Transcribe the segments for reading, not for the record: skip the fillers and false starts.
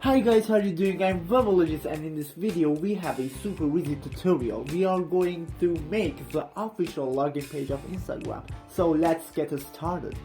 Hi guys, how are you doing? I'm Webologist, and in this video we have a super easy tutorial. We are going to make the official login page of Instagram. So let's get started.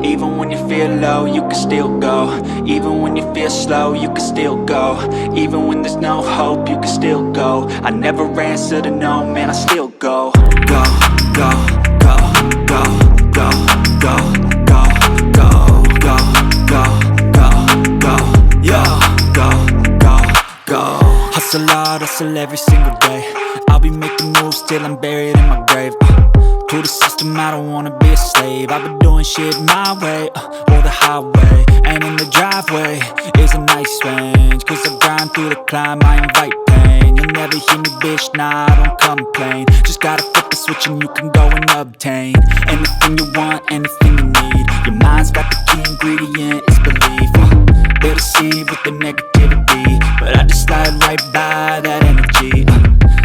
Even when you feel low, you can still go. Even when you feel slow, you can still go. Even when there's no hope, you can still go. I never answer to no, man, I still go. Go, go, go, go, go, go, go, go, go, go, go, go, yo, go, go, go. Hustle hard, hustle every single day. I'll be making moves till I'm buried in my grave. To the system, I don't wanna be a slave. I've been doing shit my way, or the highway. And in the driveway is a nice range, cause I grind through the climb, I invite pain. You'll never hear me, bitch, nah, I don't complain. Just gotta flip the switch and you can go and obtain anything you want, anything you need. Your mind's got the key ingredient, it's belief. They'll deceive with the negativity, but I just slide right by that energy.